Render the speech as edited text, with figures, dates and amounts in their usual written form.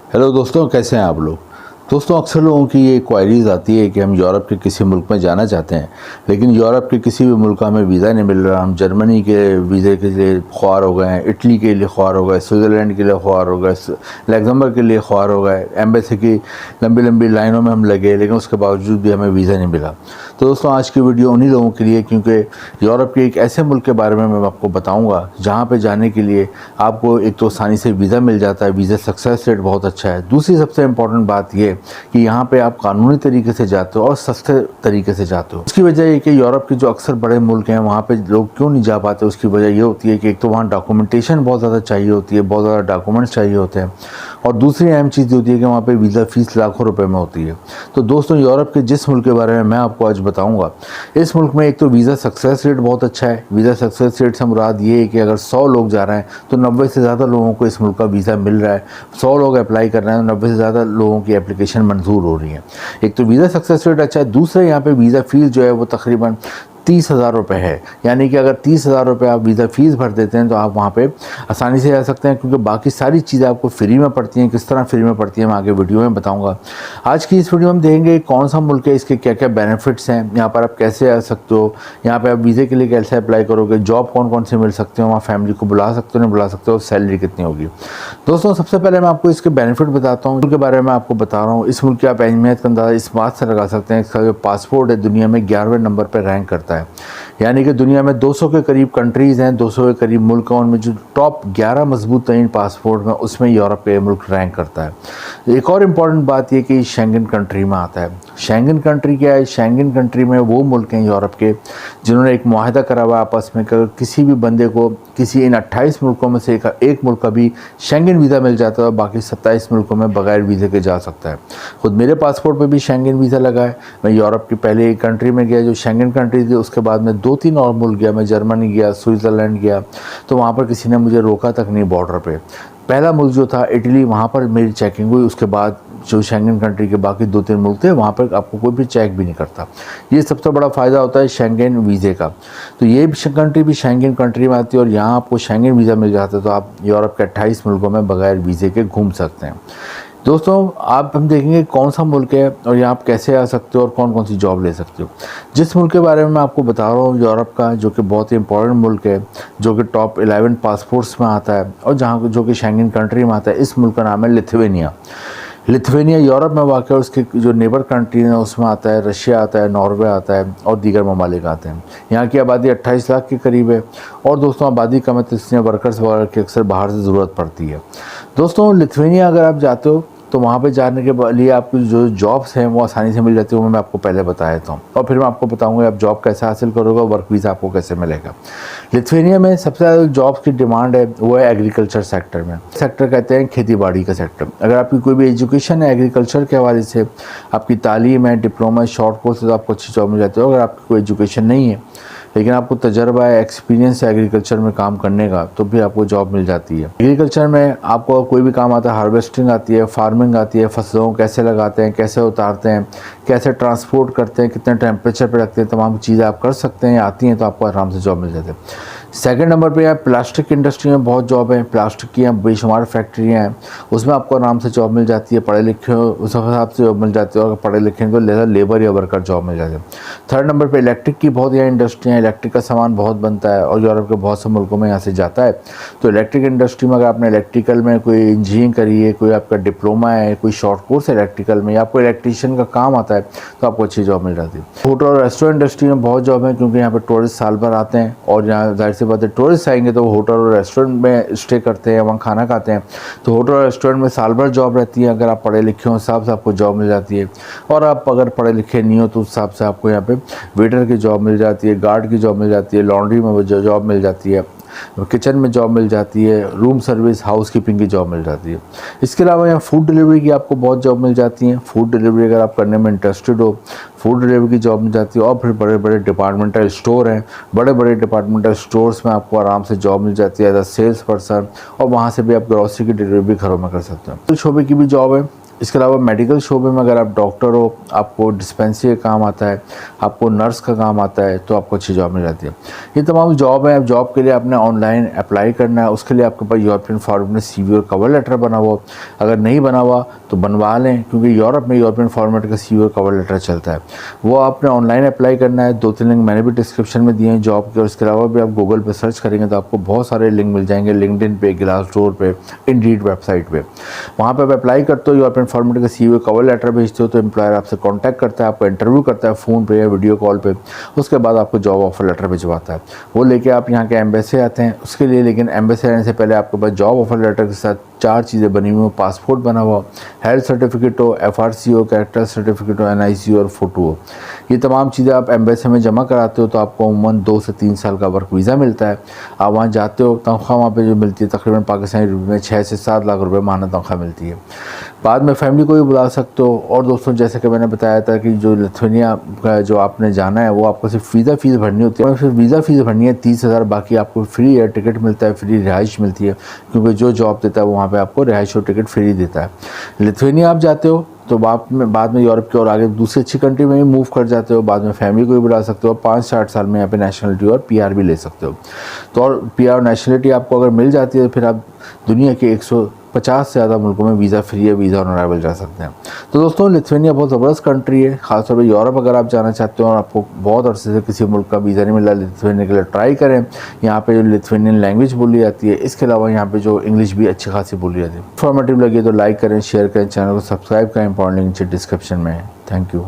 Hello दोस्तों, कैसे हैं आप लोग। दोस्तों, अक्सर लोगों की ये क्वायरीज आती है कि हम यूरोप के किसी मुल्क में जाना चाहते हैं, लेकिन यूरोप के किसी भी मुल्क का हमें वीज़ा नहीं मिल रहा। हम जर्मनी के वीज़े के लिए ख्वार हो गए हैं, इटली के लिए ख्वार हो गए, स्विट्ज़रलैंड के लिए ख्वार हो गए, लग्जमबर्ग के लिए ख्वार हो गए, एम्बेसी की लंबी लंबी लाइनों में हम लगे, लेकिन उसके बावजूद भी हमें वीज़ा नहीं मिला। तो दोस्तों, आज की वीडियो उन्हीं लोगों के लिए, क्योंकि यूरोप के एक ऐसे मुल्क के बारे में मैं आपको बताऊँगा जहाँ पर जाने के लिए आपको एक तो आसानी से वीज़ा मिल जाता है, वीज़ा सक्सेस रेट बहुत अच्छा है। दूसरी सबसे इम्पॉर्टेंट बात ये कि यहाँ पे आप कानूनी तरीके से जाते हो और सस्ते तरीके से जाते हो। उसकी वजह ये कि यूरोप के जो अक्सर बड़े मुल्क हैं वहाँ पे लोग क्यों नहीं जा पाते, उसकी वजह ये होती है कि एक तो वहाँ डॉक्यूमेंटेशन बहुत ज़्यादा चाहिए होती है, बहुत ज़्यादा डॉक्यूमेंट्स चाहिए होते हैं, और दूसरी अहम चीज़ होती है कि वहाँ पे वीज़ा फ़ीस लाखों रुपए में होती है। तो दोस्तों, यूरोप के जिस मुल्क के बारे में मैं आपको आज बताऊँगा, इस मुल्क में एक तो वीज़ा सक्सेस रेट बहुत अच्छा है। वीज़ा सक्सेस रेट से मुराद ये है कि अगर 100 लोग जा रहे हैं तो 90 से ज़्यादा लोगों को इस मुल्क का वीज़ा मिल रहा है। 100 लोग अप्लाई कर रहे हैं तो 90 से ज़्यादा लोगों की एप्लीकेशन मंजूर हो रही है। एक तो वीज़ा सक्सेस रेट अच्छा है, दूसरा यहाँ पे वीज़ा फ़ीस जो है वो तकरीबन 30,000 रुपये है। यानी कि अगर 30,000 रुपये आप वीज़ा फ़ीस भर देते हैं तो आप वहाँ पे आसानी से जा सकते हैं, क्योंकि बाकी सारी चीज़ें आपको फ्री में पड़ती हैं। किस तरह फ्री में पड़ती हैं मैं आगे वीडियो में बताऊँगा। आज की इस वीडियो में देखेंगे कौन सा मुल्क है, इसके क्या क्या बेनिफिट्स हैं, यहाँ पर आप कैसे आ सकते हो, यहाँ पर आप वीज़े के लिए कैसे अप्लाई करोगे, जॉब कौन कौन से मिल सकते हो, वहाँ फैमिली को बुला सकते हो नहीं बुला सकते हो, सैलरी कितनी होगी। दोस्तों, सबसे पहले मैं आपको इसके बेनिफिट बताता हूँ, उनके बारे में आपको बता रहा हूँ। इस मुल्क की आप अहमियत का अंदाज़ा इस बात से लगा सकते हैं, इसका जो पासपोर्ट है दुनिया में 11वें नंबर पर रैंक करता है। यानी कि दुनिया में 200 के करीब कंट्रीज़ हैं, 200 के करीब मुल्क हैं, उनमें जो टॉप 11 मजबूत तरीन पासपोर्ट में उसमें यूरोप का मुल्क रैंक करता है। एक और इम्पॉर्टेंट बात यह कि शेंगन कंट्री में आता है। शेंगन कंट्री क्या है? शेंगन कंट्री में वो मुल्क हैं यूरोप के जिन्होंने एक मुआहदा करा हुआ आपस में कि किसी भी बंदे को किसी इन 28 मुल्कों में से एक मुल्क का भी शेंगन वीज़ा मिल जाता है और बाकी 27 मुल्कों में बगैर वीज़े के जा सकता है। खुद मेरे पासपोर्ट पे भी शेंगन वीज़ा लगा है। मैं यूरोप की पहले एक कंट्री में गया जो शेंगन कंट्री थी, उसके बाद में 2-3 और मुल्क गया। मैं जर्मनी गया, स्विट्ज़रलैंड गया, तो वहाँ पर किसी ने मुझे रोका तक नहीं बॉर्डर पे। पहला मुल्क जो था इटली, वहाँ पर मेरी चेकिंग हुई। उसके बाद जो शेंगन कंट्री के बाकी 2-3 मुल्क थे वहाँ पर आपको कोई भी चेक भी नहीं करता। ये सबसे बड़ा फ़ायदा होता है शेंगन वीज़े का। तो ये कंट्री भी शेंगन कंट्री में आती है और यहाँ आपको शेंगन वीज़ा मिल जाता है, तो आप यूरोप के 28 मुल्कों में बगैर वीज़े के घूम सकते हैं। दोस्तों, हम देखेंगे कौन सा मुल्क है और यहाँ आप कैसे आ सकते हो और कौन कौन सी जॉब ले सकते हो। जिस मुल्क के बारे में मैं आपको बता रहा हूँ यूरोप का, जो कि बहुत ही इंपॉर्टेंट मुल्क है, जो कि टॉप 11 पासपोर्ट्स में आता है और जहाँ जो कि शेंगन कंट्री में आता है, इस मुल्क का नाम है लिथुआनिया। लिथुआनिया यूरोप में वाक़ है, उसके जो नेबर कंट्री हैं उसमें आता है रशिया आता है, नॉर्वे आता है और दीगर ममालिक आते हैं। यहाँ की आबादी 28 लाख के करीब है और दोस्तों आबादी कम है तो इसलिए वर्कर्स वगैरह की अक्सर बाहर से ज़रूरत पड़ती है। दोस्तों, लिथुआनिया अगर आप जाते हो तो वहाँ पे जाने के लिए आपकी जो जॉब्स हैं वो आसानी से मिल जाती है, वो मैं आपको पहले बता देता हूँ और फिर मैं आपको बताऊँगा आप जॉब कैसे हासिल करोगे, वर्क वीज़ा आपको कैसे मिलेगा। लिथुआनिया में सबसे ज़्यादा जॉब्स की डिमांड है वो है एग्रीकल्चर सेक्टर में। सेक्टर कहते हैं खेती बाड़ी का सेक्टर। अगर आपकी कोई भी एजुकेशन है एग्रीकल्चर के हवाले से, आपकी तालीम है, डिप्लोमा, शॉर्ट कोर्स, तो आपको अच्छी जॉब मिल जाती है। अगर आपकी कोई एजुकेशन नहीं है लेकिन आपको तजर्बा है, एक्सपीरियंस है एग्रीकल्चर में काम करने का, तो भी आपको जॉब मिल जाती है। एग्रीकल्चर में आपको कोई भी काम आता है, हार्वेस्टिंग आती है, फार्मिंग आती है, फसलों कैसे लगाते हैं, कैसे उतारते हैं, कैसे ट्रांसपोर्ट करते हैं, कितने टेम्परेचर पे रखते हैं, तमाम चीज़ें आप कर सकते हैं, आती हैं, तो आपको आराम से जॉब मिल जाती है। सेकंड नंबर पे है प्लास्टिक इंडस्ट्री में बहुत जॉब है। प्लास्टिक की बेशुमार फैक्ट्रियाँ हैं, उसमें आपको आराम से जॉब मिल जाती है। पढ़े लिखे हो उस हिसाब से जॉब मिल जाती है और पढ़े लिखे तो लेबर या वर्कर जॉब मिल जाती है। थर्ड नंबर पे इलेक्ट्रिक की बहुत यहाँ इंडस्ट्री है। इलेक्ट्रिक का सामान बहुत बनता है और यूरोप के बहुत से मुल्कों में यहाँ से जाता है। तो इलेक्ट्रिक इंडस्ट्री में अगर आपने इलेक्ट्रिकल में कोई इंजीनियरिंग करी है, कोई आपका डिप्लोमा है, कोई शॉर्ट कोर्स है इलेक्ट्रिकल में, या आपको इलेक्ट्रीशियन का काम आता है, तो आपको अच्छी जॉब मिल जाती है। होटल और रेस्टोरेंट इंडस्ट्री में बहुत जॉब है, क्योंकि यहाँ पर टूरिस्ट साल भर आते हैं और यहाँ जाहिर सी बात है टूरिस्ट आएंगे तो वो होटल और रेस्टोरेंट में स्टे करते हैं, वहाँ खाना खाते हैं। तो होटल और रेस्टोरेंट में साल भर जॉब रहती है। अगर आप पढ़े लिखे हो उस हिसाब से आपको जॉब मिल जाती है, और आप अगर पढ़े लिखे नहीं हो तो उस हिसाब से आपको यहाँ पे वेटर की जॉब मिल जाती है, गार्ड की जॉब मिल जाती है, लॉन्ड्री में जॉब मिल जाती है, किचन में जॉब मिल जाती है, रूम सर्विस, हाउस कीपिंग की जॉब मिल जाती है। इसके अलावा यहाँ फूड डिलीवरी की आपको बहुत जॉब मिल जाती हैं। फूड डिलीवरी अगर आप करने में इंटरेस्टेड हो, फूड डिलीवरी की जॉब मिल जाती है। और फिर बड़े बड़े डिपार्टमेंटल स्टोर हैं, बड़े बड़े डिपार्टमेंटल स्टोर्स में आपको आराम से जॉब मिल जाती है एज अ सेल्स पर्सन, और वहाँ से भी आप ग्रॉसरी की डिलीवरी भी घरों में कर सकते हैं। तो शोबे की भी जॉब है, इसके अलावा मेडिकल शोबे में अगर आप डॉक्टर हो, आपको डिस्पेंसरी का काम आता है, आपको नर्स का काम आता है, तो आपको अच्छी जॉब मिल जाती है। ये तमाम जॉब है। अब जॉब के लिए आपने ऑनलाइन अप्लाई करना है। उसके लिए आपके पास यूरोपियन फॉर्मेट में CV और कवर लेटर बना हुआ, अगर नहीं बना हुआ तो बनवा लें, क्योंकि यूरोप में यूरोपियन फॉर्मेट का CV और कवर लेटर चलता है। वो आपने ऑनलाइन अप्लाई करना है। 2-3 लिंक मैंने भी डिस्क्रिप्शन में दिए हैं जॉब के, और इसके अलावा भी आप गूगल पे सर्च करेंगे तो आपको बहुत सारे लिंक मिल जाएंगे, लिंक्डइन पे, ग्लासडोर पे, इंडीड वेबसाइट पे। वहाँ पे आप अप्लाई करते हो, यूरोपियन फॉर्मेट का CV और कवर लेटर भेजते हो, तो एम्प्लॉयर आपसे कॉन्टैक्ट करता है, आपको इंटरव्यू करता है फ़ोन पे या वीडियो कॉल पे। उसके बाद आपको जॉब ऑफर लेटर भिजवाता है। वो लेके आप यहाँ के एम्बेसी आते हैं उसके लिए, लेकिन एम्बेसी आने से पहले आपके पास जॉब ऑफर लेटर के साथ 4 चीज़ें बनी हुई हो। पासपोर्ट बना हुआ, हेल्थ सर्टिफिकेट हो, FRC हो, कैरेक्टर सर्टिफिकेट हो, NIC और फ़ोटो हो। ये तमाम चीज़ें आप एम्बेसी में जमा कराते हो तो आपको अमूमन 2 से 3 साल का वर्क वीज़ा मिलता है। आप वहाँ जाते हो, तनख्वाह वहाँ पे जो मिलती है तकरीबन पाकिस्तानी रुपये में 6 से 7 लाख रुपए माहाना तनख्वाह मिलती है। बाद में फैमिली को भी बुला सकते हो। और दोस्तों, जैसे कि मैंने बताया था कि जो लिथुआनिया का जो आपने जाना है वो आपको सिर्फ वीज़ा फ़ीस भरनी होती है। फिर वीज़ा फ़ीस भरनी है 30,000, बाकी आपको फ्री एयर टिकट मिलता है, फ्री रिहाइश मिलती है, क्योंकि जो जॉब देता है वो वहाँ पे आपको रिहाइश और टिकट फ्री देता है। लिथुआनिया आप जाते हो तो बाद में यूरोप के और आगे दूसरी अच्छी कंट्री में भी मूव कर जाते हो। बाद में फैमिली को भी बुला सकते हो। 5 से 8 साल में यहाँ पे नेशनलिटी और PR भी ले सकते हो। तो और PR और नेशनलिटी आपको अगर मिल जाती है तो फिर आप दुनिया के 150 से ज़्यादा मुल्कों में वीज़ा फ्री है, वीज़ा ऑन अराइवल जा सकते हैं। तो दोस्तों, लिथुआनिया बहुत ज़बरदस्त कंट्री है। खासतौर पर यूरोप अगर आप जाना चाहते हो और आपको बहुत अरसे से किसी मुल्क का वीज़ा नहीं मिला, लिथुआनिया के लिए ट्राई करें। यहाँ पे जो लिथुआनियन लैंग्वेज बोली जाती है, इसके अलावा यहाँ पे जो इंग्लिश भी अच्छी खासी बोली जाती है। इन्फॉर्मेटिव लगे तो लाइक करें, शेयर करें, चैनल को सब्सक्राइब करें। इंपॉर्टेंट लिंक नीचे डिस्क्रिप्शन में है। Thank you.